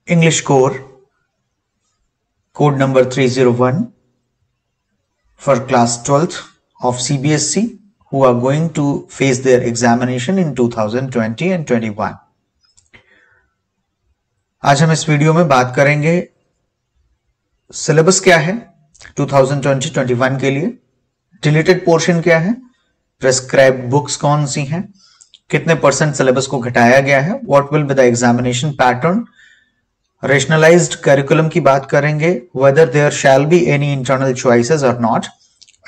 English Core, code number 301 for class 12th of CBSE who are going to face their examination in 2020 and 21. आज हम इस video में बात करेंगे syllabus क्या है 2020-21 के लिए, डिलीटेड पोर्शन क्या है, प्रेस्क्राइब्ड बुक्स कौन सी हैं, कितने % सिलेबस को घटाया गया है, what will be the examination pattern, rationalised curriculum की बात करेंगे, whether there shall be any internal choices और not,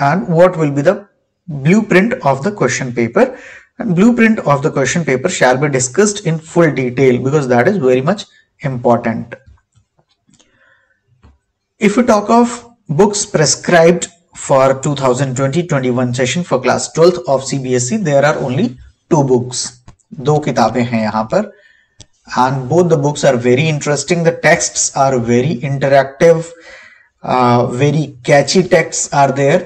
and what will be the blueprint of the question paper. And blueprint of the question paper shall be discussed in full detail because that is very much important. If we talk of books prescribed for 2020-21 session for class 12th of CBSE, there are only 2 books. 2 किताबें हैं यहाँ पर, and both the books are very interesting. The texts are very interactive, very catchy texts are there.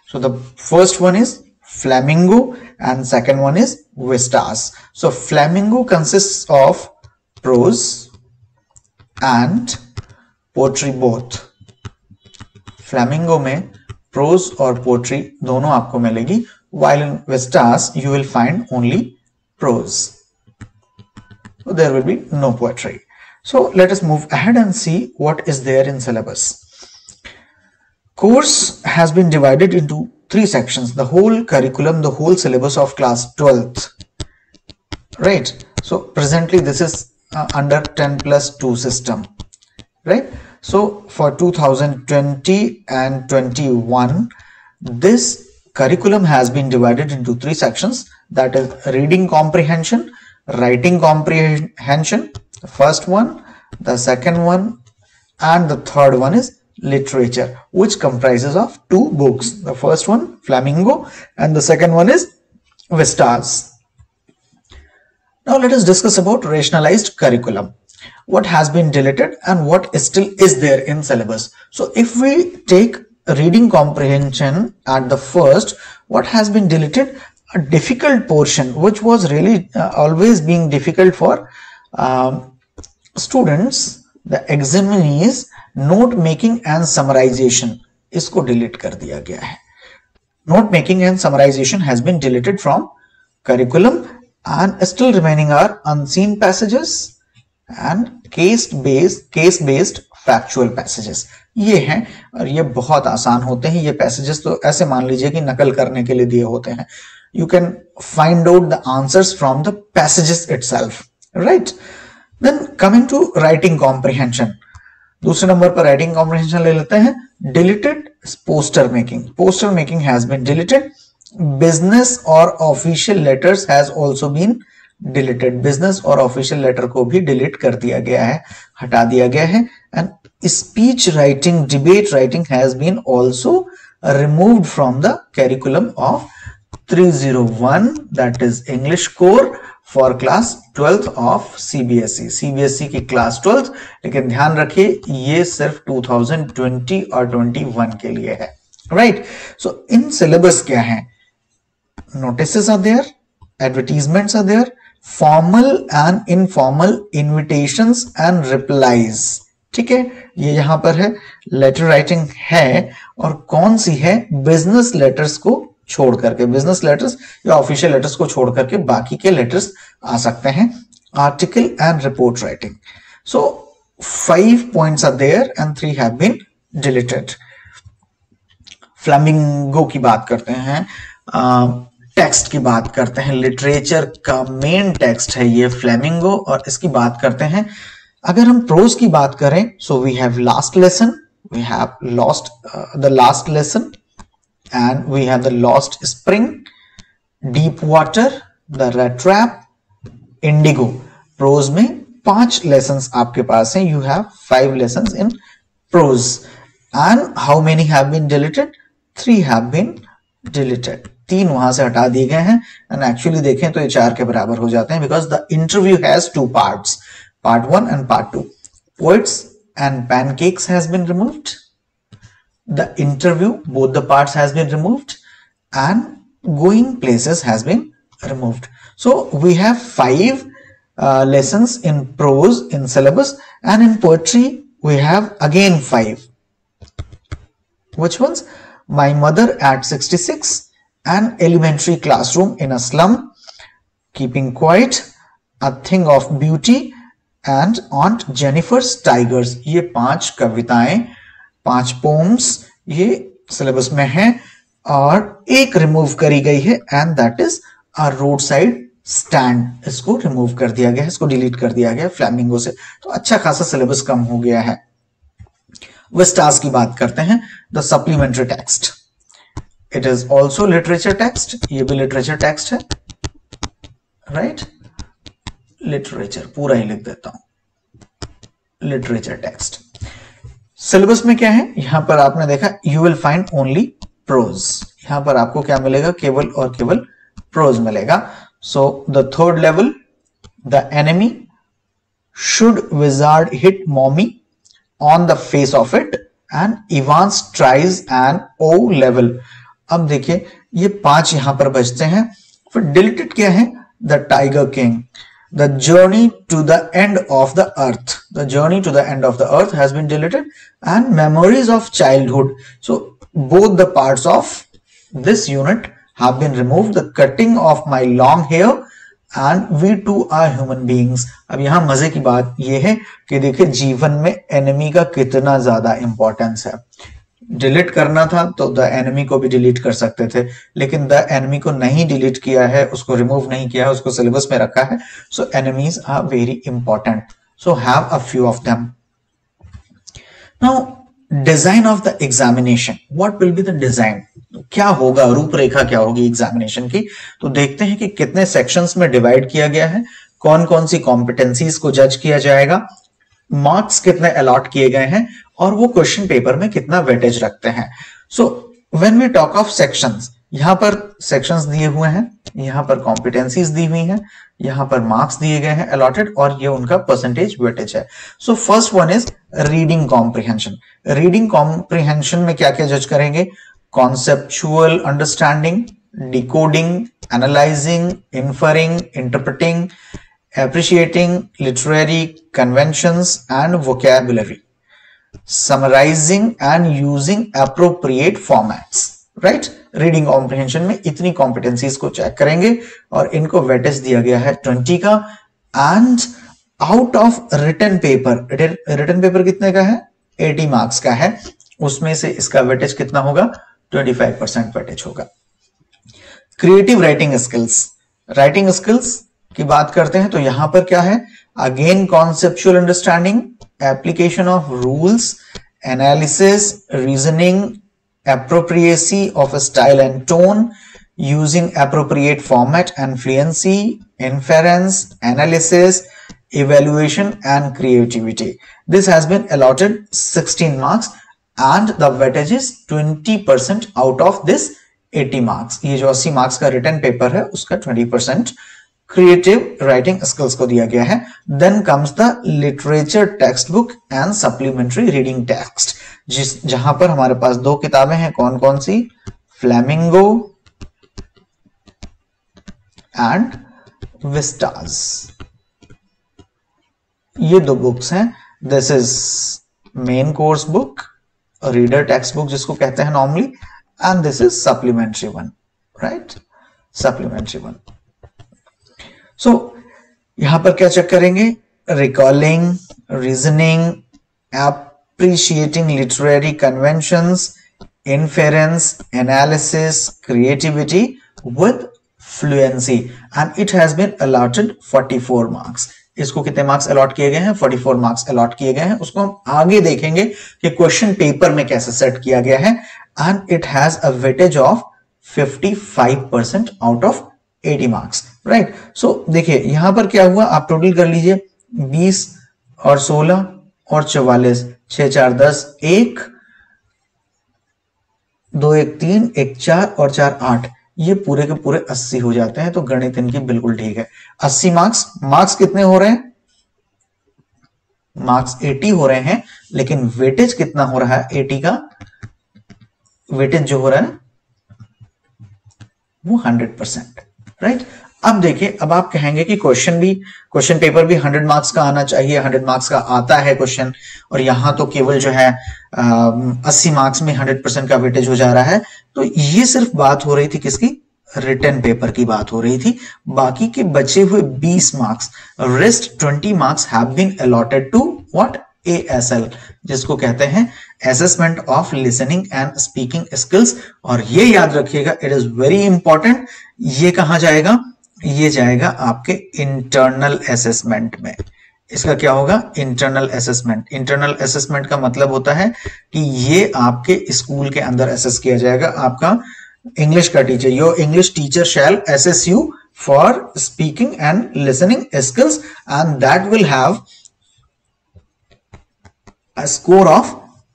So the first one is Flamingo and second one is Vistas. So Flamingo consists of prose and poetry both. Flamingo में prose और poetry दोनों आपको मिलेगी, while in Vistas you will find only prose. So there will be no poetry. So let us move ahead and see what is there in syllabus. Course has been divided into 3 sections, the whole curriculum, the whole syllabus of class 12th, right? So presently this is under 10+2 system, right? So for 2020 and 21, this curriculum has been divided into 3 sections, that is reading comprehension, writing comprehension, the first one, the second one, and the third one is literature, which comprises of 2 books. The first one Flamingo and the second one is Vistas. Now let us discuss about rationalized curriculum. What has been deleted and what still is there in syllabus. So if we take reading comprehension at the first, what has been deleted? A difficult portion which was really always being difficult for students, the examinees, note making and summarisation, इसको delete कर दिया गया है. Note making and summarisation has been deleted from curriculum and still remaining are unseen passages and case based factual passages. ये हैं और ये बहुत आसान होते हैं. ये पैसेजेस तो ऐसे मान लीजिए कि नकल करने के लिए दिए होते हैं. You can find out the answers from the passages itself, right? Then coming to writing comprehension, दूसरे नंबर पर राइटिंग कॉम्प्रिहेंशन ले लेते हैं. Deleted poster making, poster making has been deleted. Business और official letters has also been deleted. Business और official letter को भी delete कर दिया गया है, हटा दिया गया है. And speech writing, debate writing has been also removed from the curriculum of 301, that is English core for class 12th of CBSE. CBSE की क्लास 12th, लेकिन ध्यान रखिए ये सिर्फ 2020 और 21 के लिए है, राइट? सो इन सिलेबस क्या है? Notices are there, advertisements are there, formal and informal invitations and replies. ठीक है, ये यहां पर है. लेटर राइटिंग है और कौन सी है? बिजनेस लेटर्स को छोड़ करके, बिजनेस लेटर्स या ऑफिशियल लेटर्स को छोड़ करके बाकी के लेटर्स आ सकते हैं. Article and report writing. So 5 points are there and 3 have been deleted. Flamingo की बात करते हैं, टेक्स्ट की बात करते हैं. लिटरेचर का मेन टेक्स्ट है ये फ्लेमिंगो और इसकी बात करते हैं. अगर हम प्रोज की बात करें, so we have last lesson, we have lost the last lesson, and we have the lost spring, deep water, the red trap, indigo. prose में 5 lessons आपके पास हैं. you have 5 lessons in prose. and how many have been deleted? 3 have been deleted. 3 वहां से हटा दिए गए हैं. and actually देखें तो ये 4 के बराबर हो जाते हैं because the interview has 2 parts, part 1 and part 2. poets and pancakes has been removed. The interview, both the parts has been removed, and going places has been removed. So we have 5 lessons in prose in syllabus, and in poetry we have again 5. Which ones? My mother at 66, an elementary classroom in a slum, keeping quiet, a thing of beauty, and Aunt Jennifer's tigers. ये 5 कविताएं, 5 poems ये syllabus में है, और एक remove करी गई है, and that is a road side stand. इसको रिमूव कर दिया गया है, इसको डिलीट कर दिया गया फ्लैमिंगो से. तो अच्छा खासा सिलेबस कम हो गया है. विस्टास की बात करते हैं. The supplementary text, it is also literature text. ये भी लिटरेचर टेक्स्ट है, राइट? लिटरेचर पूरा ही लिख देता हूं, लिटरेचर टेक्स्ट. सिलेबस में क्या है? यहां पर आपने देखा you will find only prose. यहां पर आपको क्या मिलेगा? केवल और केवल प्रोज मिलेगा. So the third level, the enemy should wizard hit mommy on the face of it, and Evans tries an O level. अब देखिए ये 5 यहां पर बचते हैं. फिर डिलीटेड क्या है? The Tiger King, the journey to the end of the earth, the journey to the end of the earth has been deleted, and memories of childhood. So both the parts of this unit have been removed. The cutting of my long hair and we too are human beings. अब यहां मजे की बात यह है कि देखिए जीवन में एनिमी का कितना ज्यादा इंपॉर्टेंस है. डिलीट करना था तो द एनिमी को भी डिलीट कर सकते थे, लेकिन द एनिमी को नहीं डिलीट किया है, उसको रिमूव नहीं किया है, उसको सिलेबस में रखा है. So enemies are very important, so have a few of them. Now design of the examination, what will be the design? क्या होगा, रूपरेखा क्या होगी एग्जामिनेशन की? तो देखते हैं कि कितने सेक्शंस में डिवाइड किया गया है, कौन कौन सी कॉम्पिटेंसीज को जज किया जाएगा, मार्क्स कितने अलॉट किए गए हैं, और वो क्वेश्चन पेपर में कितना वेटेज रखते हैं. So when we talk of sections, यहां पर सेक्शंस दिए हुए हैं, यहां पर कॉम्पिटेंसीज दी हुई हैं, यहां पर मार्क्स दिए गए हैं अलॉटेड, और ये उनका परसेंटेज वेटेज है. So first one is reading comprehension. Reading comprehension में क्या क्या जज करेंगे? conceptual understanding, decoding, analyzing, inferring, interpreting, appreciating literary conventions and vocabulary, summarizing and using appropriate formats. right? Reading comprehension में इतनी कॉम्पिटेंसीज को चेक करेंगे, और इनको वेटेज दिया गया है 20 का. And out of written paper, written paper कितने का है? 80 मार्क्स का है. उसमें से इसका वेटेज कितना होगा? 25% वेटेज होगा. Creative writing skills, writing skills की बात करते हैं तो यहां पर क्या है? Again conceptual understanding, application of rules, analysis, reasoning, appropriacy of a style and tone, using appropriate format and fluency, inference, analysis, evaluation and creativity. This has been allotted 16 marks and the weightage is 20% out of this 80 marks. ये जो 80 marks का written paper है उसका 20% creative writing skills को दिया गया है. Then comes the literature textbook and supplementary reading text, जहां पर हमारे पास 2 किताबें हैं. कौन कौन सी? Flamingo and Vistas. ये 2 बुक्स हैं. This is main course book, reader text book जिसको कहते हैं normally, and this is supplementary one, right? Supplementary one. So यहां पर क्या चेक करेंगे? Recalling, reasoning, appreciating literary conventions, inference, analysis, creativity with fluency, and it has been allotted 44 marks. इसको कितने marks allot किए गए हैं? 44 मार्क्स अलॉट किए गए हैं. उसको हम आगे देखेंगे कि क्वेश्चन पेपर में कैसे सेट किया गया है. And it has a weightage of 55% out of 80 marks, right? So देखिए यहां पर क्या हुआ, आप टोटल कर लीजिए. 20 और 16 और 44, 6 4 10, 1 2 1 3 1 4 और 4 8, ये पूरे के पूरे 80 हो जाते हैं. तो गणित इनकी बिल्कुल ठीक है. 80 मार्क्स. मार्क्स कितने हो रहे हैं? मार्क्स 80 हो रहे हैं, लेकिन वेटेज कितना हो रहा है? 80 का वेटेज जो हो रहा है वो 100%, राइट? अब देखिए, अब आप कहेंगे कि क्वेश्चन पेपर भी 100 मार्क्स का आना चाहिए, 100 मार्क्स का आता है क्वेश्चन, और यहाँ तो केवल जो है 80 मार्क्स में 100% का वेटेज हो जा रहा है। तो ये सिर्फ बात हो रही थी किसकी? रिटन पेपर की बात हो रही थी। बाकी के बचे हुए 20 marks, rest 20 marks have been allotted to what? ASL, जिसको कहते हैं assessment of listening and speaking skills. और ये याद रखिएगा, इट इज वेरी इंपॉर्टेंट। ये कहां जाएगा? ये जाएगा आपके इंटरनल असेसमेंट में। इसका क्या होगा? Internal assessment. इंटरनल असेसमेंट का मतलब होता है कि ये आपके स्कूल के अंदर असेस किया जाएगा। आपका इंग्लिश का teacher, your English teacher shall assess you for speaking and listening skills, and that will have a score of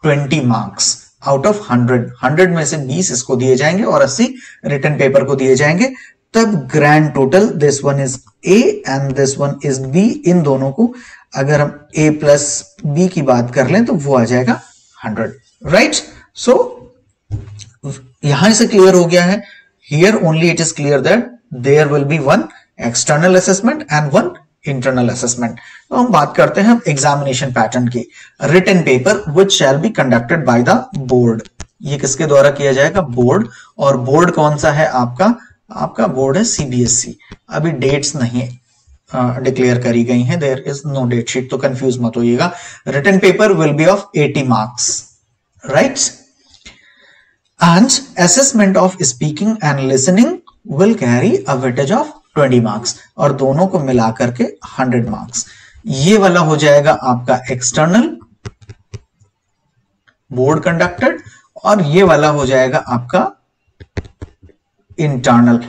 20 marks out of 100। 100 में से 20 इसको दिए जाएंगे और 80 रिटन पेपर को दिए जाएंगे। तब grand total, this one is A and this one is B, इन दोनों को अगर हम A प्लस B की बात कर लें तो वो आ जाएगा 100, राइट? सो यहां से क्लियर हो गया है, here only it is clear that there will be one external assessment and one internal assessment. तो हम बात करते हैं एग्जामिनेशन पैटर्न की। Written paper which shall be conducted by the board, ये किसके द्वारा किया जाएगा? बोर्ड। और बोर्ड कौन सा है आपका? आपका बोर्ड है CBSE। अभी डेट्स नहीं डिक्लेयर करी गई हैं, there is no date sheet, तो कंफ्यूज मत होइएगा। Written paper will be of 80 marks, right? And assessment of speaking and listening will carry a weightage of 20 marks, और दोनों को मिलाकर के 100 मार्क्स। ये वाला हो जाएगा आपका एक्सटर्नल बोर्ड कंडक्टेड, और ये वाला हो जाएगा आपका इंटरनल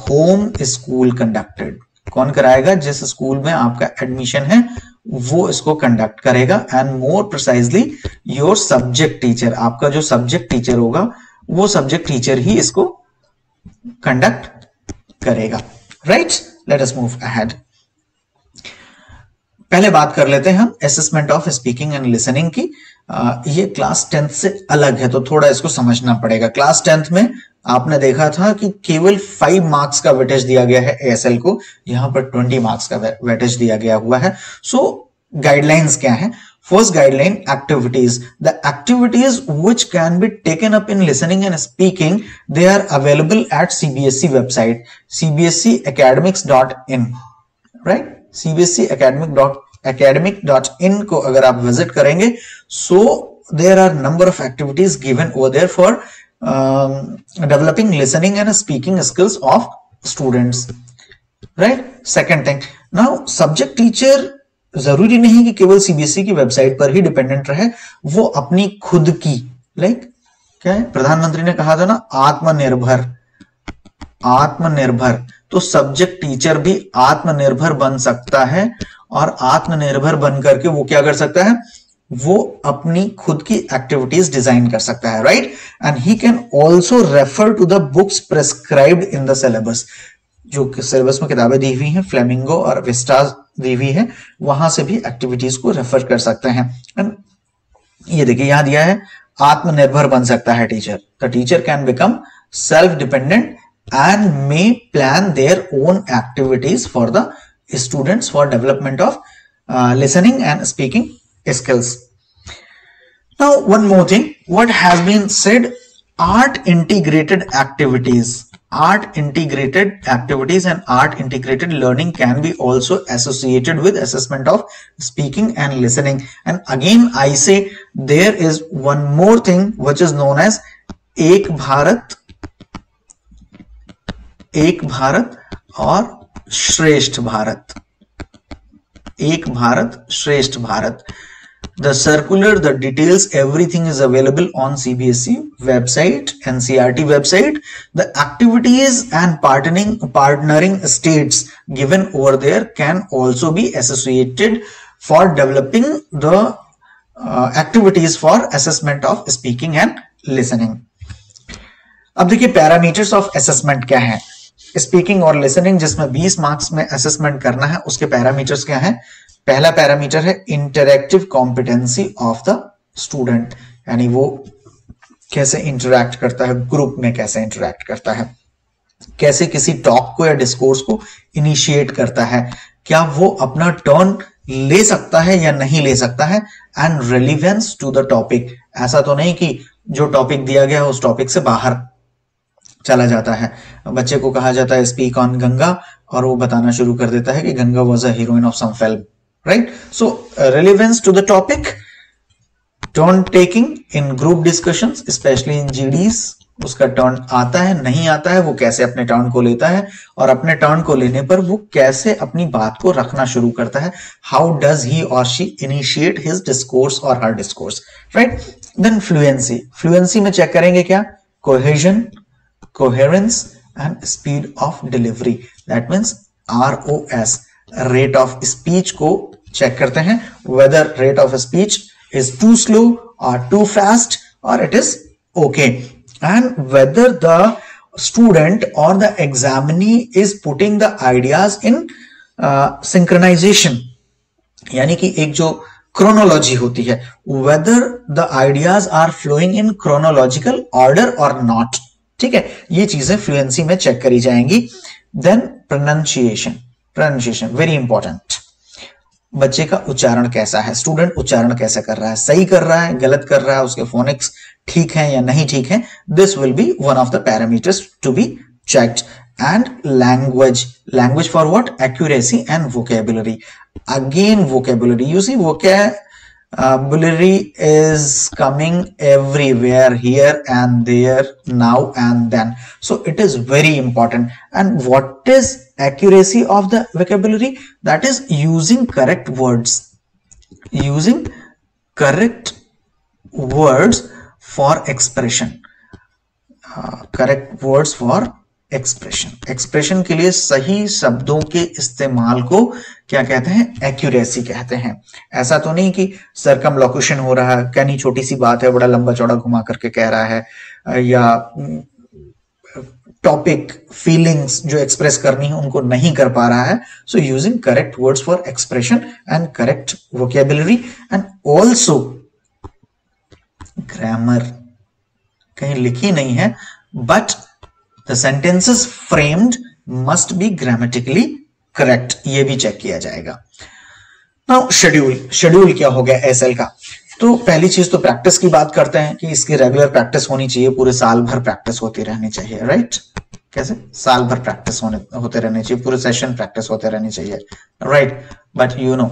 होम स्कूल कंडक्टेड। कौन कराएगा? जिस स्कूल में आपका एडमिशन है वो इसको कंडक्ट करेगा। And more precisely your subject teacher, आपका जो सब्जेक्ट टीचर होगा वो सब्जेक्ट टीचर ही इसको कंडक्ट करेगा, right? Let us move ahead. पहले बात कर लेते हैं हम assessment of speaking and listening की। ये क्लास 10th से अलग है, तो थोड़ा इसको समझना पड़ेगा। क्लास 10th में आपने देखा था कि केवल 5 मार्क्स का वेटेज दिया गया है ASL को, यहां पर 20 मार्क्स का वेटेज दिया गया हुआ है। सो गाइडलाइंस क्या है? First guideline, activities. The activities which can be taken up in listening and speaking, they are available at CBSE website, cbseacademics.in, right? cbseacademic.in को अगर आप विजिट करेंगे, so there are number of activities given over there for developing listening and speaking skills of students, right? Second thing, now subject teacher जरूरी नहीं कि केवल CBSE की website पर ही डिपेंडेंट रहे, वो अपनी खुद की, लाइक क्या है, प्रधानमंत्री ने कहा था ना, आत्मनिर्भर। आत्मनिर्भर, तो सब्जेक्ट टीचर भी आत्मनिर्भर बन सकता है, और आत्मनिर्भर बन करके वो क्या कर सकता है? वो अपनी खुद की एक्टिविटीज डिजाइन कर सकता है, right? And he can also refer to the books prescribed in the syllabus. जो सिलेबस में किताबें दी हुई हैं, फ्लेमिंगो और विस्टास दी हुई है, वहां से भी एक्टिविटीज को रेफर कर सकते हैं। एंड ये देखिए यहां दिया है, आत्मनिर्भर बन सकता है teacher. The teacher can become self dependent and may plan their own activities for the students for development of listening and speaking skills. Now one more thing, what has been said, art integrated activities and art integrated learning can be also associated with assessment of speaking and listening. And again I say there is one more thing which is known as एक भारत और श्रेष्ठ भारत। एक भारत श्रेष्ठ Bharat. The circular, the details, everything is available on CBSE website, NCERT website. The activities and partnering states given over there can also be associated for developing the activities for assessment of speaking and listening. अब देखिए parameters of assessment क्या है। Speaking और listening जिसमें 20 marks में assessment करना है, उसके पैरामीटर्स क्या है? पहला पैरामीटर है interactive competency of the student, यानी वो कैसे इंटरैक्ट करता है, ग्रुप में कैसे इंटरैक्ट करता है। कैसे किसी टॉक को या डिस्कोर्स को इनिशिएट करता है, क्या वो अपना टर्न ले सकता है या नहीं ले सकता है, and relevance to the topic. ऐसा तो नहीं कि जो टॉपिक दिया गया है उस टॉपिक से बाहर चला जाता है। बच्चे को कहा जाता है स्पीक ऑन गंगा और वो बताना शुरू कर देता है कि Ganga was a heroine of some film, right. So relevance to the topic, turn taking in group discussions specially in GDs, उसका टर्न आता है नहीं आता है, वो कैसे अपने टर्न को लेता है और अपने टर्न को लेने पर वो कैसे अपनी बात को रखना शुरू करता है, हाउ डज ही और शी इनिशिएट हिज डिस्कोर्स और her discourse, right. Then fluency, fluency में चेक करेंगे क्या, cohesion, coherence and speed of delivery, that means ROS, rate of speech को चेक करते हैं, whether rate of speech is too slow और too fast और it is okay, and whether the student or the examinee is putting the ideas in synchronization, यानी कि एक जो chronology होती है, whether the ideas are flowing in chronological order or not, ठीक है, ये चीजें फ्लुएंसी में चेक करी जाएंगी। Then pronunciation, pronunciation very important, बच्चे का उच्चारण कैसा है, स्टूडेंट उच्चारण कैसे कर रहा है, सही कर रहा है, गलत कर रहा है, उसके फोनिक्स ठीक है या नहीं ठीक है, this will be one of the parameters to be checked. And language, language for what? Accuracy and vocabulary. Again vocabulary, you see vocabulary is coming everywhere, here and there, now and then, so it is very important. And what is accuracy of the vocabulary? That is using correct words, using correct words for expression, correct words for expression, expression के लिए सही शब्दों के इस्तेमाल को क्या कहते हैं, एक्यूरेसी कहते हैं। ऐसा तो नहीं कि सर्कमलोक्यूशन हो रहा है, कहनी छोटी सी बात है बड़ा लंबा चौड़ा घुमा करके कह रहा है, या टॉपिक फीलिंग्स जो एक्सप्रेस करनी है उनको नहीं कर पा रहा है। So using correct words for expression and correct vocabulary, and also grammar कहीं लिखी नहीं है, but the sentences framed must be grammatically correct, ये भी चेक किया जाएगा। नाउ शेड्यूल, शेड्यूल क्या हो गया एसएल का, तो पहली चीज तो प्रैक्टिस की बात करते हैं कि इसकी रेगुलर प्रैक्टिस होनी चाहिए, पूरे साल भर प्रैक्टिस होती रहनी चाहिए, राइट। कैसे, साल भर प्रैक्टिस होते रहनी चाहिए, पूरे सेशन प्रैक्टिस होते रहनी चाहिए, राइट। बट यू नो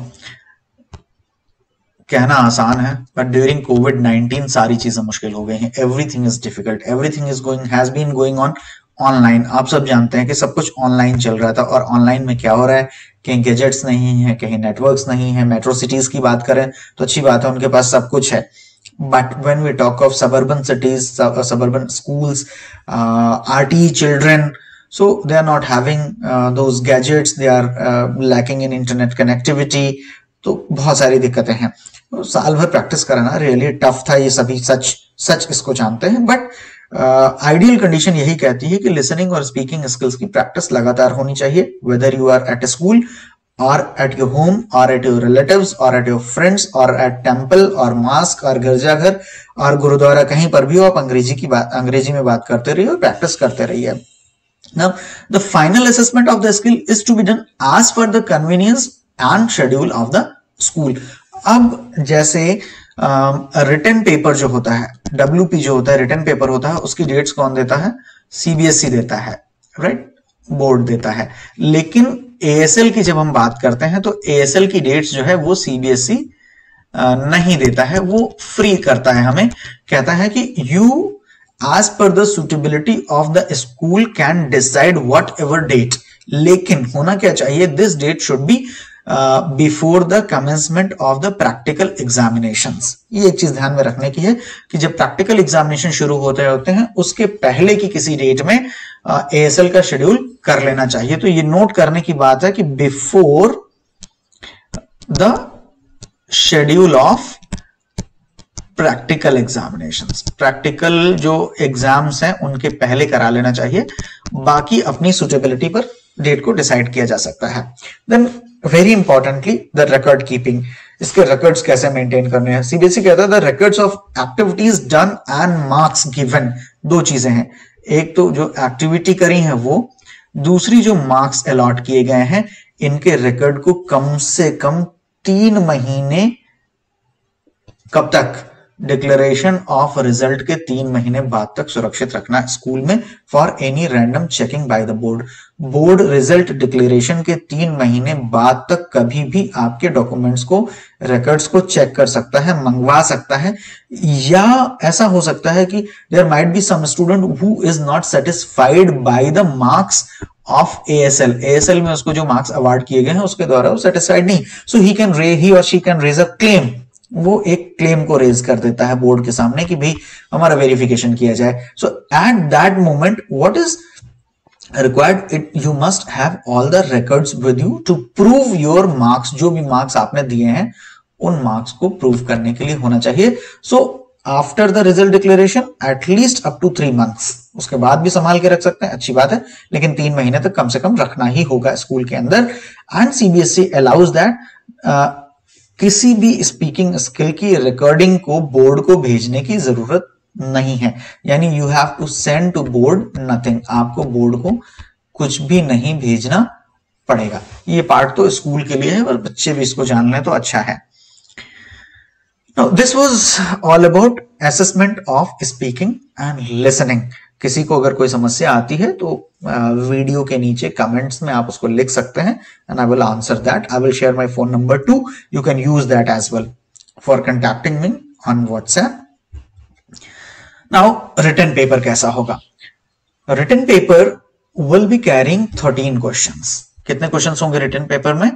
कहना आसान है, बट ड्यूरिंग कोविड-19 सारी चीजें मुश्किल हो गई हैं, everything is difficult, everything is going, has been going on online. आप सब जानते हैं कि सब कुछ ऑनलाइन चल रहा था, और ऑनलाइन में क्या हो रहा है, कहीं गैजेट्स नहीं है, कहीं नेटवर्क्स नहीं है। मेट्रो सिटीज की बात करें तो अच्छी बात है, उनके पास सब कुछ है, but when we talk of suburban cities, suburban schools, RTE children, so they are not having those gadgets, they are lacking in internet connectivity, तो बहुत सारी दिक्कतें हैं। तो साल भर प्रैक्टिस कराना रियली टफ था, ये सभी सच इसको जानते हैं, बट आइडियल कंडीशन यही कहती है कि लिसनिंग और स्पीकिंग स्किल्स की प्रैक्टिस लगातार होनी चाहिए, whether you are at a school और एट योर होम और एट योर रिलेटिव्स और एट योर फ्रेंड्स और एट टेम्पल और मास्क और गिरजाघर और गुरुद्वारा, कहीं पर भी हो आप अंग्रेजी में बात करते रहिए और प्रैक्टिस करते रहिए। Now, the final assessment of the skill is to be done as per the convenience and schedule of the school. अब जैसे रिटन पेपर जो होता है, WP जो होता है, रिटन पेपर होता है, उसकी डेट्स कौन देता है, CBSE देता है, राइट, बोर्ड देता है। लेकिन ASL की जब हम बात करते हैं तो ASL की डेट्स जो है वो CBSE नहीं देता है, वो फ्री करता है हमें, कहता है कि you as per the suitability of the school can decide whatever date, लेकिन होना क्या चाहिए, this date should be before the commencement of the practical examinations. ये एक चीज ध्यान में रखने की है कि जब प्रैक्टिकल एग्जामिनेशन शुरू होते हैं उसके पहले की किसी डेट में ASL का शेड्यूल कर लेना चाहिए। तो ये नोट करने की बात है कि before the schedule of practical examinations, practical जो एग्जाम्स हैं उनके पहले करा लेना चाहिए, बाकी अपनी सुटेबिलिटी पर डेट को डिसाइड किया जा सकता है। Then very importantly the record keeping, इसके रिकॉर्ड्स कैसे मेंटेन करने हैं। CBSE कहता है the records of activities done and marks given, दो चीजें हैं, एक तो जो एक्टिविटी करी है वो, दूसरी जो मार्क्स अलॉट किए गए हैं इनके रिकॉर्ड को कम से कम 3 महीने, कब तक, डिक्लेरेशन ऑफ रिजल्ट के 3 महीने बाद तक सुरक्षित रखना है स्कूल में for any random checking bye the board. Board result declaration के 3 महीने बाद तक कभी भी आपके डॉक्यूमेंट्स को, रिकॉर्ड्स को चेक कर सकता है, मंगवा सकता है। या ऐसा हो सकता है कि there might be some student who is not satisfied by the marks of ASL में उसको जो मार्क्स अवार्ड किए गए हैं उसके द्वारा वो सेटिस्फाइड नहीं, सो ही और she can raise a claim. वो एक क्लेम को रेज कर देता है बोर्ड के सामने कि भाई हमारा वेरिफिकेशन किया जाए। So at that moment what is required, you must have all the records with you to prove your marks। जो भी मार्क्स आपने दिए हैं उन मार्क्स को प्रूव करने के लिए होना चाहिए। So after the result declaration at least up to 3 months, उसके बाद भी संभाल के रख सकते हैं, अच्छी बात है, लेकिन 3 महीने तक कम से कम रखना ही होगा स्कूल के अंदर। एंड CBSE अलाउज दैट किसी भी स्पीकिंग स्किल की रिकॉर्डिंग को बोर्ड को भेजने की जरूरत नहीं है, यानी you have to send to board nothing, आपको बोर्ड को कुछ भी नहीं भेजना पड़ेगा। ये पार्ट तो स्कूल के लिए है और बच्चे भी इसको जान लें तो अच्छा है। Now, this was all about assessment of speaking and listening। किसी को अगर कोई समस्या आती है तो वीडियो के नीचे कमेंट्स में आप उसको लिख सकते हैं and I will answer that। I will share my phone number too, you can use that as well for contacting me on WhatsApp। Now, written paper कैसा होगा? Written paper will be carrying 13 questions। कितने questions होंगे written paper में?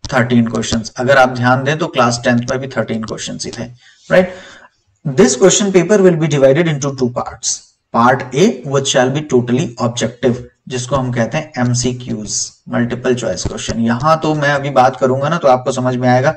13 questions. अगर आप ध्यान दें तो क्लास 10th में भी 13 क्वेश्चंस ही थे, right? This question paper will B divided into 2 parts. Part A which shall be totally objective, जिसको हम कहते हैं MCQs, मल्टीपल चॉइस क्वेश्चन। यहां तो मैं अभी बात करूंगा ना तो आपको समझ में आएगा,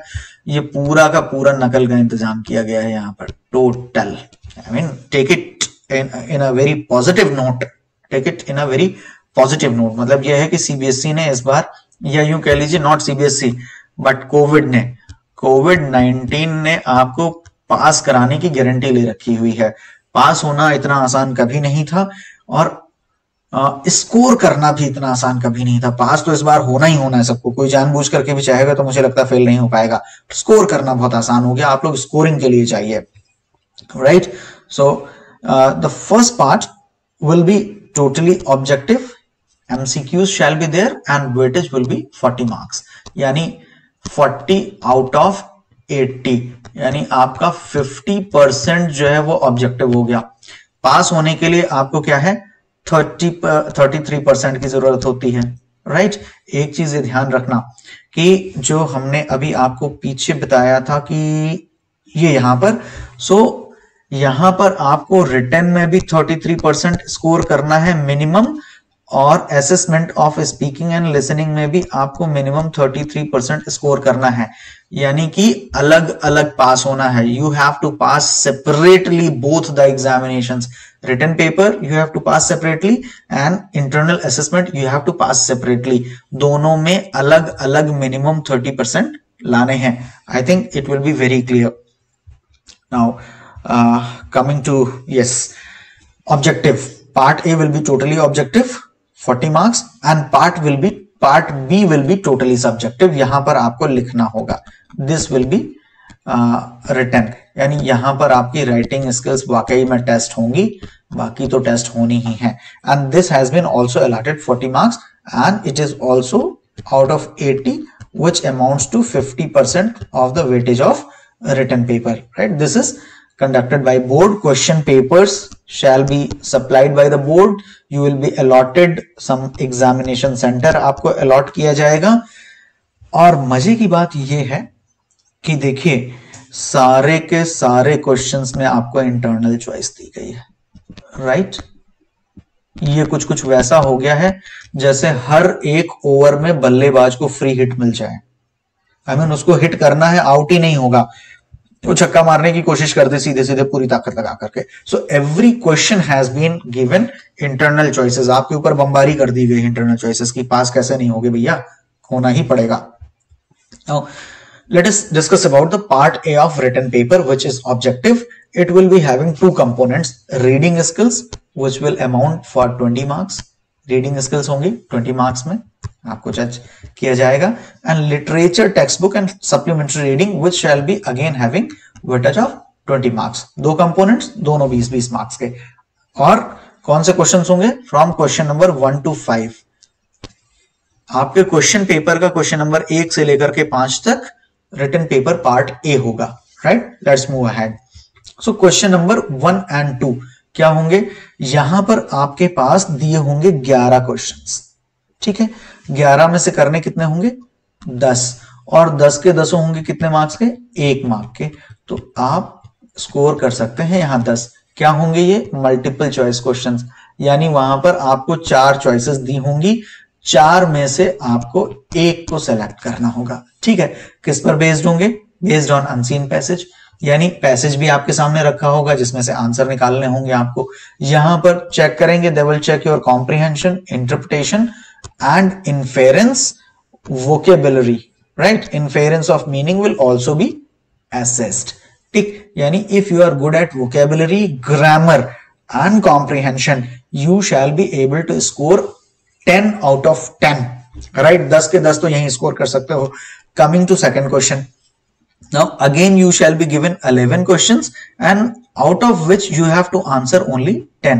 ये पूरा का पूरा नकल का इंतजाम किया गया है यहाँ पर, total. I mean take it in a very positive note, take it in a very positive note. मतलब यह है कि CBSE ने इस बार, या यूं कह लीजिए नॉट CBSE बट कोविड-19 ने आपको पास कराने की गारंटी ले रखी हुई है। पास होना इतना आसान कभी नहीं था और स्कोर करना भी इतना आसान कभी नहीं था। पास तो इस बार होना ही होना है सबको, कोई जानबूझ करके भी चाहेगा तो मुझे लगता है फेल नहीं हो पाएगा। स्कोर करना बहुत आसान हो गया, आप लोग स्कोरिंग के लिए चाहिए, right? So the first part will be totally objective, MCQs shall be there and weightage will be 40 marks, यानी 40 out of 80, यानी आपका 50% जो है वो ऑब्जेक्टिव हो गया। पास होने के लिए आपको क्या है, 33% की जरूरत होती है, राइट? एक चीज ध्यान रखना कि जो हमने अभी आपको पीछे बताया था कि ये यहां पर, यहां पर आपको रिटन में भी 33% स्कोर करना है मिनिमम, और assessment of speaking and listening में भी आपको मिनिमम 33% स्कोर करना है, यानी कि अलग अलग पास होना है। You have to pass separately both the examinations. Written paper you have to pass separately and internal assessment you have to pass separately. दोनों में अलग अलग मिनिमम 30% लाने हैं। I think it will be very clear now. Coming to objective, part A will be totally objective 40 marks and part B will be totally subjective। यहां पर आपको लिखना होगा, this will be written, यानी यहां पर आपकी राइटिंग स्किल्स वाकई में टेस्ट होंगी, बाकी तो टेस्ट होनी ही है। and this has been also allotted 40 marks and it is also out of 80 which amounts to 50% of the weightage of written paper, right? This is conducted by board। question papers shall be supplied by the board। you will be allotted some examination center, आपको allot किया जाएगा। और मजे की बात यह है कि देखिए सारे के सारे क्वेश्चंस में आपको इंटरनल चॉइस दी गई है, राइट? ये कुछ वैसा हो गया है जैसे हर एक ओवर में बल्लेबाज को फ्री हिट मिल जाए। आई मीन उसको हिट करना है, आउट ही नहीं होगा, वो छक्का मारने की कोशिश करते सीधे सीधे पूरी ताकत लगा करके। So every question has been given internal choices, आपके ऊपर बमबारी कर दी गई इंटरनल चॉइसेस की, पास कैसे नहीं होगे भैया, होना ही पड़ेगा। Now let us discuss about the part A of written paper which is objective. It will be having 2 components, reading skills which will amount for 20 marks reading skills होंगी 20 मार्क्स में आपको जज किया जाएगा, and literature text book and supplementary reading which shall be again having weightage of 20 marks. दो components, दोनों 20-20 marks के। और कौन से क्वेश्चंस होंगे? From question number 1 to 5। आपके क्वेश्चन पेपर का क्वेश्चन नंबर 1 से लेकर के 5 तक रिटन पेपर पार्ट ए होगा, right. Let's move ahead. So question number 1 and 2 क्या होंगे? यहां पर आपके पास दिए होंगे 11 क्वेश्चंस, ठीक है। 11 में से करने कितने होंगे? 10, और 10 के 10 होंगे कितने मार्क्स के? 1 मार्क के। तो आप स्कोर कर सकते हैं यहां 10। क्या होंगे ये? मल्टीपल चॉइस क्वेश्चंस, यानी वहां पर आपको 4 चॉइसेस दी होंगी, 4 में से आपको 1 को सेलेक्ट करना होगा, ठीक है। किस पर बेस्ड होंगे? बेस्ड ऑन अनसीन पैसेज, यानी पैसेज भी आपके सामने रखा होगा जिसमें से आंसर निकालने होंगे आपको। यहां पर चेक करेंगे, they will check your comprehension, interpretation and inference, vocabulary, right. Inference of meaning will also be assessed, ठीक। यानी if you are good at vocabulary, grammar and comprehension, you shall be able to score 10 out of 10, राइट। 10 के 10 तो यहीं score कर सकते हो। Coming to second question, now again you shall be given 11 questions and out of which you have to answer only 10,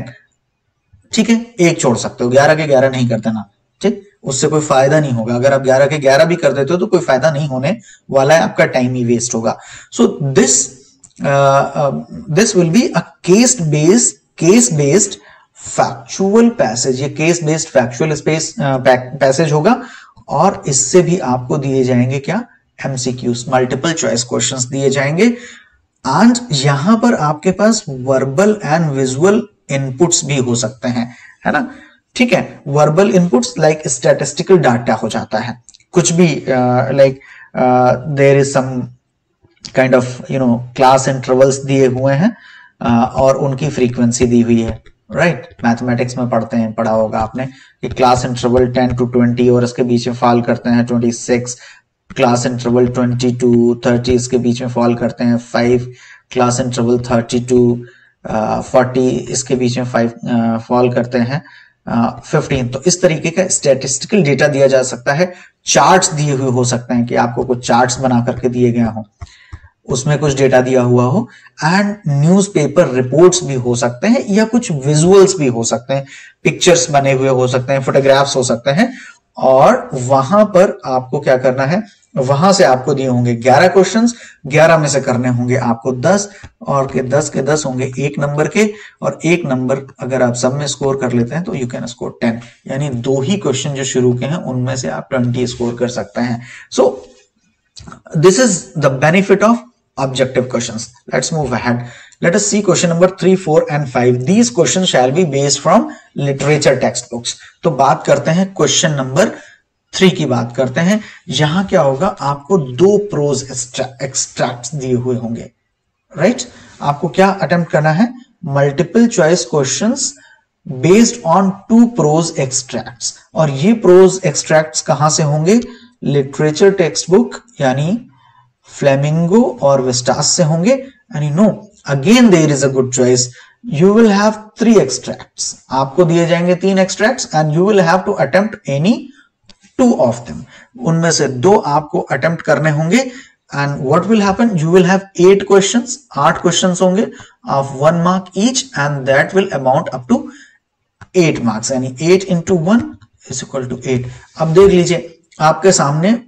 ठीक है। एक छोड़ सकते हो, 11 के 11 नहीं करते ना, ठीक। उससे कोई फायदा नहीं होगा। अगर आप 11 के 11 भी कर देते हो तो कोई फायदा नहीं होने वाला है, आपका टाइम ही वेस्ट होगा। So this will be a case based factual passage. ये केस बेस्ड फैक्चुअल पैसेज होगा, और इससे भी आपको दिए जाएंगे क्या? MCQs, मल्टीपल चॉइस क्वेश्चंस दिए जाएंगे। एंड यहां पर आपके पास वर्बल एंड विजुअल इनपुट्स भी हो सकते हैं, है ना, ठीक है। Verbal inputs like statistical data हो जाता है, कुछ भी like there is some kind of class intervals दिए हुए हैं और उनकी फ्रीक्वेंसी दी हुई है, राइट। मैथमेटिक्स में पढ़ा होगा आपने कि क्लास इंटरवल 10 to 20 और इसके बीच में फॉल करते हैं 26, क्लास इंटरवल 20 to 30 इसके बीच में फॉल करते हैं 5, क्लास इंटरवल 30 to 40 इसके बीच में 5 फॉल करते हैं 15। तो इस तरीके का स्टैटिस्टिकल डेटा दिया जा सकता है। चार्ट्स दिए हुए हो सकते हैं कि आपको कुछ चार्ट्स बना करके दिए गए हो, उसमें कुछ डेटा दिया हुआ हो। एंड न्यूज़पेपर रिपोर्ट्स भी हो सकते हैं, या कुछ विजुअल्स भी हो सकते हैं, पिक्चर्स बने हुए हो सकते हैं, फोटोग्राफ्स हो सकते हैं। और वहां पर आपको क्या करना है? वहां से आपको दिए होंगे 11 क्वेश्चंस, 11 में से करने होंगे आपको 10, और के 10 होंगे 1 नंबर के, और 1 नंबर अगर आप सब में स्कोर कर लेते हैं तो यू कैन स्कोर 10, यानी 2 ही क्वेश्चन जो शुरू के हैं उनमें से आप 20 स्कोर कर सकते हैं। So this is the benefit of objective questions. Let's move ahead. Let us see question number 3, 4 and 5. These questions shall be based from literature textbooks. तो बात करते हैं क्वेश्चन नंबर 3 की बात करते हैं। यहां क्या होगा? आपको 2 प्रोज एक्सट्रैक्ट्स दिए हुए होंगे, राइट। आपको क्या अटेम्प्ट करना है? Multiple choice questions based on 2 prose extracts. और ये प्रोज एक्सट्रैक्ट्स कहां से होंगे? लिटरेचर टेक्स्ट बुक यानी फ्लेमिंगो और विस्टास से होंगे। And you know again there is a good choice, you will have 3 extracts. आपको दिए जाएंगे 3 extracts and you will have to attempt any 2 of them. उनमें से 2 आपको अटेम्प्ट करने होंगे। And what will happen? You will have 8 questions, 8 questions होंगे of 1 mark each, and that will amount up to 8 marks, यानी 8 into 1 is equal to 8। अब देख लीजिए, आपके सामने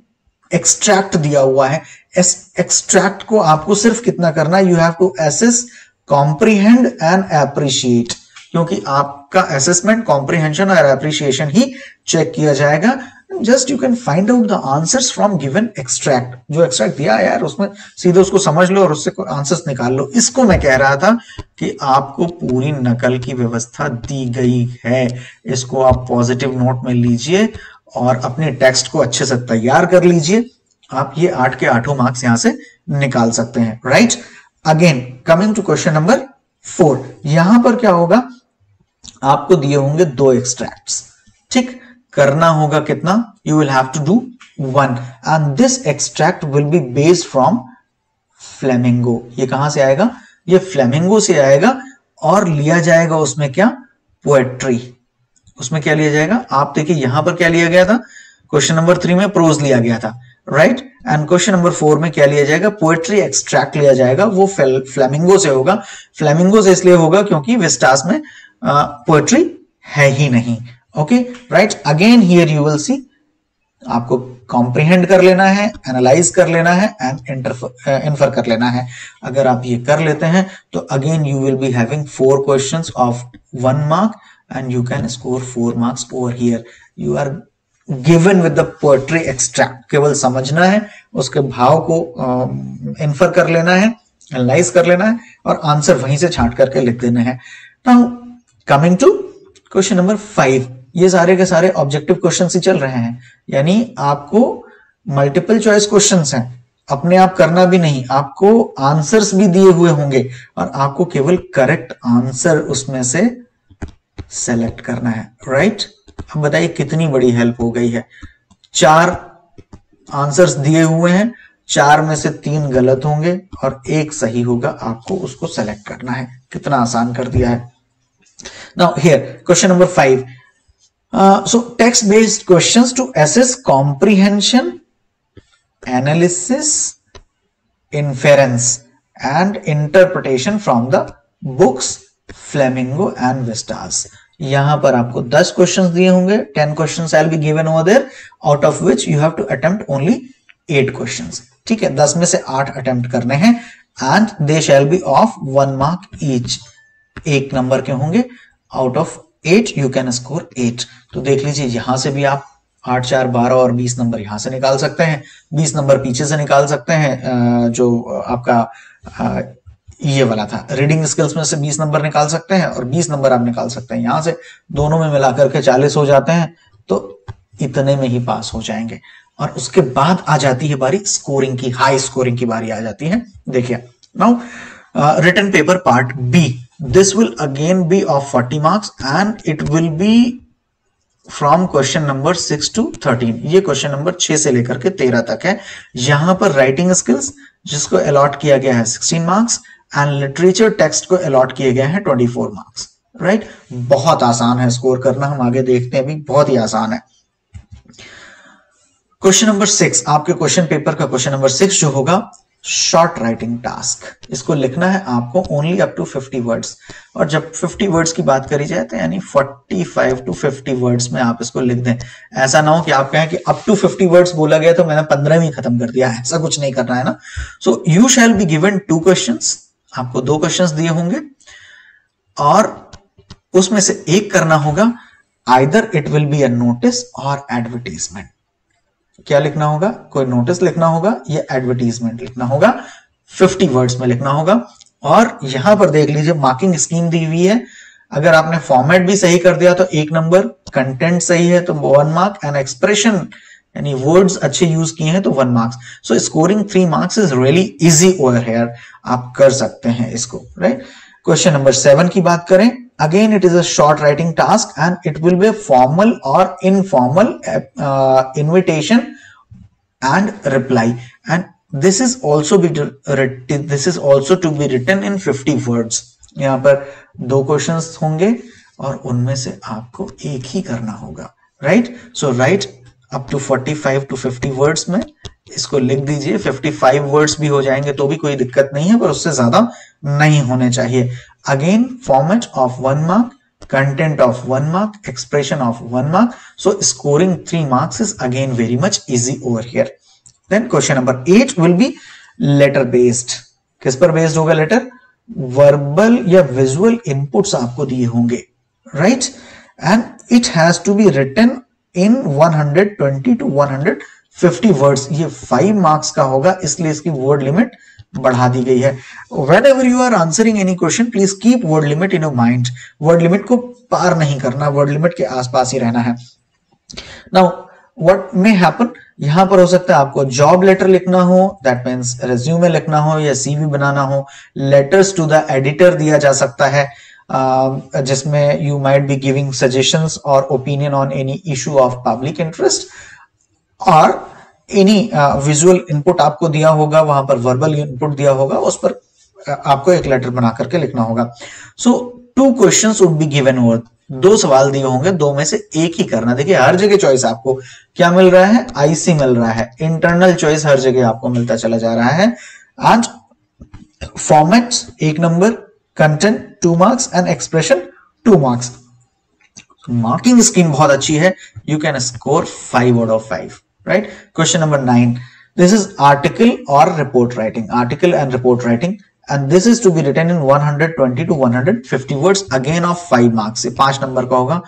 एक्सट्रैक्ट दिया हुआ है। एक्सट्रैक्ट को आपको सिर्फ कितना करना है? You have to assess, comprehend and appreciate, क्योंकि आपका असेसमेंट, कॉम्प्रिहेंशन और एप्रिशिएशन ही चेक किया जाएगा। Just you can find out the answers from given extract. जो एक्सट्रैक्ट दिया है यार, उसमें सीधे उसको समझ लो और उससे आंसर्स निकाल लो। इसको मैं कह रहा था कि आपको पूरी नकल की व्यवस्था दी गई है। इसको आप पॉजिटिव नोट में लीजिए और अपने टेक्स्ट को अच्छे से तैयार कर लीजिए। आप ये 8 के 8 मार्क्स यहां से निकाल सकते हैं, right. Again coming to question number 4, यहां पर क्या होगा? आपको दिए होंगे 2 एक्सट्रैक्ट्स, ठीक। करना होगा कितना? You will have to do 1 and this extract will be based from Flamingo. ये कहां से आएगा? ये फ्लेमिंगो से आएगा और लिया जाएगा उसमें क्या? पोएट्री, उसमें क्या लिया जाएगा, आप देखिए यहां पर क्या लिया गया था, क्वेश्चन नंबर 3 में प्रोज लिया गया था, राइट, एंड क्वेश्चन नंबर 4 में क्या लिया जाएगा, पोएट्री एक्सट्रैक्ट लिया जाएगा, वो फ्लेमिंगो से होगा। फ्लेमिंगो से इसलिए होगा क्योंकि विस्टास में पोएट्री है ही नहीं। Okay, right, again here you will see, आपको कॉम्प्रिहेंड कर लेना है, एनालाइज कर लेना है एंड इन्फर कर लेना है। अगर आप ये कर लेते हैं तो again you will be having 4 questions of 1 mark and you can score 4 marks over here. You are given with the poetry extract, केवल समझना है, उसके भाव को इन्फर कर लेना है, एनालाइज कर लेना है और आंसर वहीं से छांट करके लिख देने हैं। Now coming to question number 5, ये सारे के सारे ऑब्जेक्टिव क्वेश्चन ही चल रहे हैं, यानी आपको मल्टीपल चॉइस क्वेश्चंस हैं, अपने आप करना भी नहीं, आपको आंसर्स भी दिए हुए होंगे और आपको केवल करेक्ट आंसर उसमें से सेलेक्ट करना है, राइट। अब बताइए कितनी बड़ी हेल्प हो गई है। 4 आंसर्स दिए हुए हैं, 4 में से 3 गलत होंगे और 1 सही होगा, आपको उसको सेलेक्ट करना है। कितना आसान कर दिया है। Now here question number 5, so text based questions to assess comprehension, analysis, inference and interpretation from the books Flamingo and Vistas। यहां पर आपको 10 क्वेश्चंस दिए होंगे, 10 questions shall be given over there, out of which you have to attempt only 8 questions। ठीक है, 10 में से 8 attempt करने हैं and they shall be of 1 mark each। 1 number के होंगे, out of 8 you can score 8। तो देख लीजिए यहां से भी आप 8, 4, 12 और 20 नंबर यहां से निकाल सकते हैं, 20 नंबर पीछे से निकाल सकते हैं, जो आपका ये वाला था रीडिंग स्किल्स में से 20 नंबर निकाल सकते हैं और 20 नंबर आप निकाल सकते हैं यहां से, दोनों में मिलाकर के 40 हो जाते हैं, तो इतने में ही पास हो जाएंगे। और उसके बाद आ जाती है बारी स्कोरिंग की, हाई स्कोरिंग की बारी आ जाती है। देखिए now written paper part B, this will again be of 40 marks and it will be from question number 6 to 13। ये क्वेश्चन नंबर 6 से लेकर के 13 तक है। यहां पर राइटिंग स्किल्स जिसको अलॉट किया गया है 16 मार्क्स एंड लिटरेचर टेक्स्ट को अलॉट किए गए हैं 24 मार्क्स, राइट। बहुत आसान है स्कोर करना, हम आगे देखते हैं, भी बहुत ही आसान है। क्वेश्चन नंबर 6, आपके क्वेश्चन पेपर का क्वेश्चन नंबर 6 जो होगा, शॉर्ट राइटिंग टास्क। इसको लिखना है आपको ओनली अप टू 50 वर्ड्स, और जब 50 वर्ड्स की बात करी जाए तो यानी 45 टू 50 वर्ड्स में आप इसको लिख दें। ऐसा ना हो कि आप कहें कि अप टू 50 वर्ड्स बोला गया तो मैंने 15 में खत्म कर दिया, ऐसा कुछ नहीं करना है ना। So you shall be given 2 questions, आपको 2 क्वेश्चंस दिए होंगे और उसमें से एक करना होगा, either it will be a notice और एडवर्टीजमेंट। क्या लिखना होगा, कोई नोटिस लिखना होगा या एडवर्टीजमेंट लिखना होगा, 50 वर्ड्स में लिखना होगा। और यहां पर देख लीजिए मार्किंग स्कीम दी हुई है, अगर आपने फॉर्मेट भी सही कर दिया तो 1 नंबर, कंटेंट सही है तो 1 मार्क एंड एक्सप्रेशन यानी वर्ड्स अच्छे यूज किए हैं तो 1 marks. So scoring 3 marks is really easy over here, आप कर सकते हैं इसको, राइट। क्वेश्चन नंबर 7 की बात करें, again it is a short writing task and it will be a formal or informal invitation and reply, and this is also to be written in 50 words। यहाँ पर 2 क्वेश्चंस होंगे और उनमें से आपको एक ही करना होगा, right. So write up to 45 to 50 words में इसको लिख दीजिए। 55 वर्ड्स भी हो जाएंगे तो भी कोई दिक्कत नहीं है, पर उससे ज्यादा नहीं होने चाहिए। Again format of 1 mark, content of 1 mark, expression of 1 mark. So scoring 3 marks is again very much easy over here. Then question number 8 will be letter based. किस पर बेस्ड होगा लेटर? वर्बल या विजुअल इनपुट्स आपको दिए होंगे, right, and it has to be written in 120 to 150 words. ये 5 marks का होगा, इसलिए इसकी वर्ड लिमिट बढ़ा दी गई है। Whenever you are answering any question, please keep word limit in your mind। Word limit को पार नहीं करना, वर्ड लिमिट के आसपास ही रहना है। Now what may happen, यहां पर हो सकता है आपको जॉब लेटर लिखना हो, दैट मीन्स रेज्यूमे लिखना हो या सीवी बनाना हो। लेटर्स टू द एडिटर दिया जा सकता है, जिसमें you might be giving suggestions और opinion on any issue of public interest, और एनी विजुअल इनपुट आपको दिया होगा, वहां पर वर्बल इनपुट दिया होगा, उस पर आपको एक लेटर बना करके लिखना होगा। सो 2 questions would be given over दो सवाल दिए होंगे, दो में से एक ही करना। देखिए हर जगह चॉइस आपको क्या मिल रहा है, आईसी मिल रहा है, इंटरनल चॉइस हर जगह आपको मिलता चला जा रहा है। आज formats 1 number, content 2 marks and expression 2 marks. Marking scheme बहुत अच्छी है, you can score 5 out of 5, right. Question number 9, this is article और report writing, article and report writing, and this is to be written in 120 to 150 words, again of 5 marks। ये 5 number का होगा।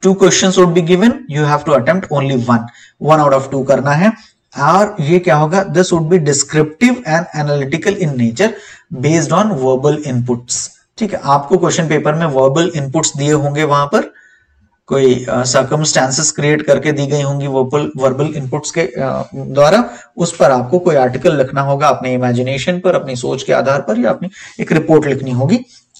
2 questions would be given, you have to attempt only 1 out of 2 करना है। और ये क्या होगा, this would be descriptive and analytical in nature based on verbal inputs। ठीक है, आपको क्वेश्चन पेपर में वर्बल इनपुट्स दिए होंगे, वहां पर कोई सर्कमस्टेंसेस क्रिएट करके दी गई होंगी वर्बल इनपुट्स के द्वारा, उस पर आपको कोई आर्टिकल लिखना होगा अपने इमेजिनेशन पर, अपनी सोच के आधार पर, या अपनी एक रिपोर्ट लिखनी होगी।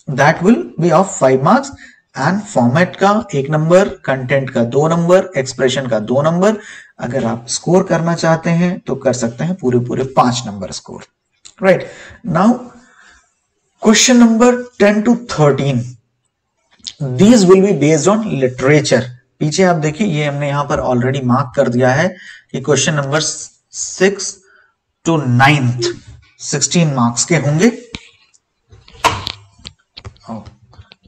That will be of 5 marks. And format का 1 नंबर, कंटेंट का 2 नंबर, एक्सप्रेशन का 2 नंबर। अगर आप स्कोर करना चाहते हैं तो कर सकते हैं पूरे 5 number score, right. Now question number 10 to 13, These will be based on literature। पीछे आप देखिए, ये हमने यहां पर ऑलरेडी मार्क कर दिया है कि क्वेश्चन नंबर 6 to 9 16 मार्क्स के होंगे। Oh,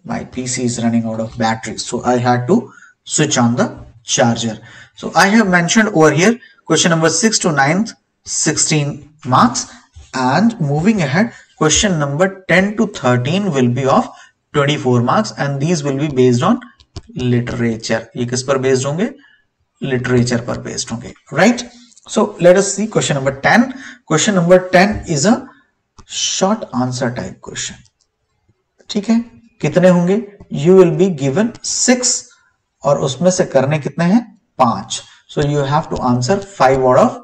my PC is running out of battery, so I had to switch on the charger। So I have mentioned over here question number 6 to 9 16 marks, and moving ahead question number 10 to 13 will be of 24 marks, and these will be based on literature। ये किस पर based होंगे, literature पर based होंगे, right. So let us see question number 10। Question number 10 is a short answer type question. ठीक है, कितने होंगे, यू विल बी गिवन 6 और उसमें से करने कितने हैं, 5। So you have to answer 5 out of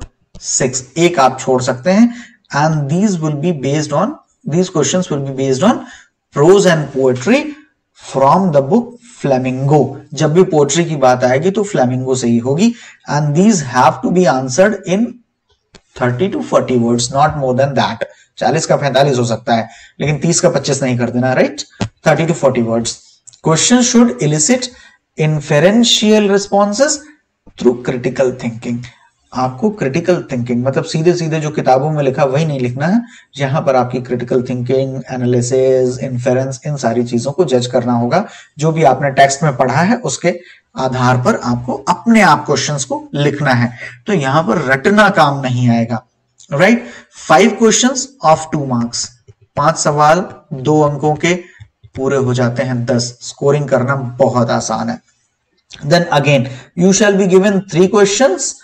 6, एक आप छोड़ सकते हैं। And these will be based on, these questions will be based on prose and poetry from the book Flamingo. जब भी पोएट्री की बात आएगी तो फ्लेमिंगो से ही होगी। And these have to be answered in 30 to 40 words, not more than that. 40 का 45 हो सकता है, लेकिन 30 का 25 नहीं कर देना, right. 30 to 40 words. Question should elicit inferential responses through critical thinking. आपको क्रिटिकल थिंकिंग मतलब सीधे सीधे जो किताबों में लिखा वही नहीं लिखना है, यहां पर आपकी क्रिटिकल थिंकिंग, एनालिसिस, इन्फेरेंस, इन सारी चीजों को जज करना होगा। जो भी आपने टेक्स्ट में पढ़ा है उसके आधार पर आपको अपने आप क्वेश्चंस को लिखना है। तो यहां पर रटना काम नहीं आएगा, राइट। 5 क्वेश्चंस ऑफ 2 मार्क्स, 5 सवाल 2 अंकों के, पूरे हो जाते हैं 10। स्कोरिंग करना बहुत आसान है। Then again you shall be given 3 questions,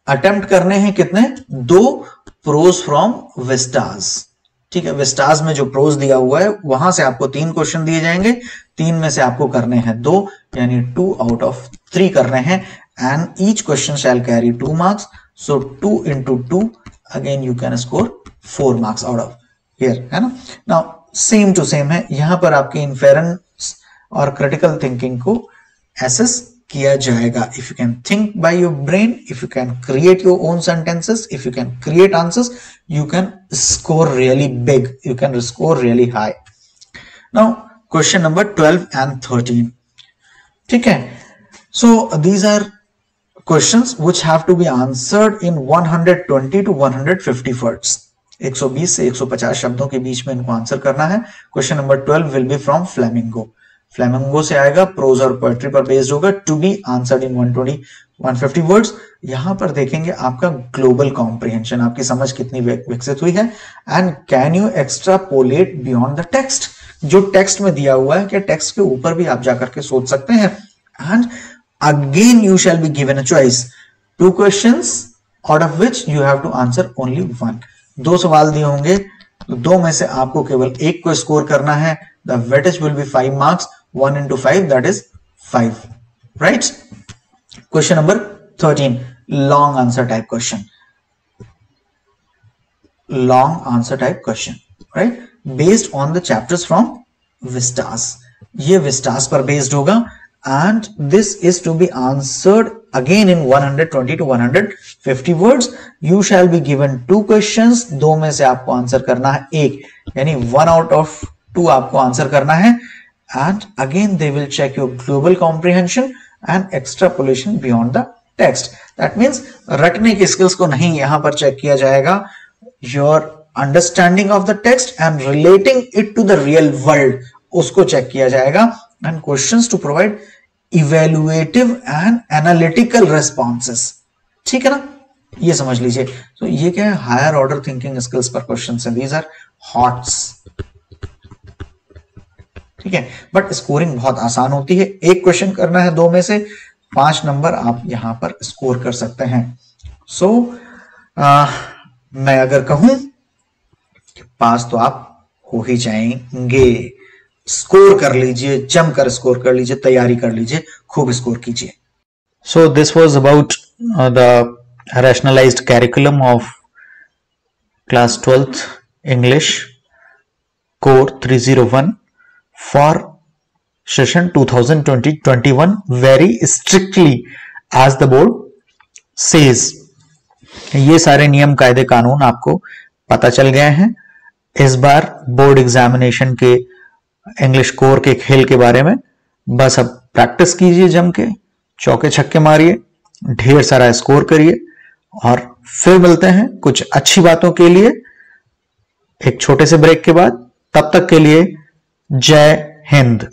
attempt करने हैं कितने, 2 प्रोज फ्रॉम विस्टास। ठीक है, विस्टास में जो प्रोज दिया हुआ है वहां से आपको 3 क्वेश्चन दिए जाएंगे, 3 में से आपको करने हैं 2, यानी 2 आउट ऑफ 3 करने हैं। And each question shell carry 2 marks, so 2 into 2 again you can score 4 marks out of here, है ना। नाउ सेम टू सेम है, यहां पर आपकी इन्फेरेंस और क्रिटिकल थिंकिंग को एसेस किया जाएगा। If you can think by your brain, if you can create your own sentences, if you can create answers, you can score really big, you can score really high. Now question number 12 and 13. ठीक है, so these are questions which have to be answered in 120 to 150 words. 120 से 150 शब्दों के बीच में इनको answer करना है। Question number 12 will be from Flamingo. Flamingo से आएगा, प्रोज और पोएट्री पर बेस्ड होगा, to be answered in 120-150 words. यहां पर देखेंगे आपका ग्लोबल कॉम्प्रिहेंशन, आपकी समझ कितनी विकसित हुई है। And can you extrapolate beyond the text, जो टेक्स्ट में दिया हुआ है क्या टेक्स्ट के ऊपर भी आप जाकर के सोच सकते हैं। And again you shall be given a choice, 2 questions out of which you have to answer only 1। 2 सवाल दिए होंगे, 2 में से आपको केवल 1 को स्कोर करना है। The weightage will be 5 marks, 1 into 5 that is 5, right? Question number 13, long answer type question, long answer type question, right? Based on the chapters from Vistas. ये Vistas पर based होगा and this is to be answered again in 120 to 150 words. You shall be given 2 questions, 2 में से आपको answer करना है 1, यानी 1 out of 2 आपको आंसर करना है। and again they will check your global comprehension and extrapolation beyond the text. That means रटने की skills को नहीं यहां पर चेक किया जाएगा, your understanding of the text and relating it to the real world उसको चेक किया जाएगा, and questions to provide evaluative and analytical responses. ठीक है ना, ये समझ लीजिए. तो ये क्या है, हायर ऑर्डर थिंकिंग स्किल्स पर क्वेश्चंस हैं. These are HOTS. ठीक है, बट स्कोरिंग बहुत आसान होती है. एक क्वेश्चन करना है 2 में से 5 नंबर आप यहां पर स्कोर कर सकते हैं. सो मैं अगर कहूं कि पास तो आप हो ही जाएंगे. स्कोर कर लीजिए, जमकर स्कोर कर लीजिए, तैयारी कर लीजिए, खूब स्कोर कीजिए. So this was about the rationalized curriculum of class 12th English core 301 for session 2020-21 very strictly as the board says. ये सारे नियम कायदे कानून आपको पता चल गए हैं. इस बार बोर्ड एग्जामिनेशन के इंग्लिश कोर के खेल के बारे में बस अब प्रैक्टिस कीजिए, जम के चौके छक्के मारिए, ढेर सारा स्कोर करिए, और फिर मिलते हैं कुछ अच्छी बातों के लिए एक छोटे से ब्रेक के बाद. तब तक के लिए जय हिंद.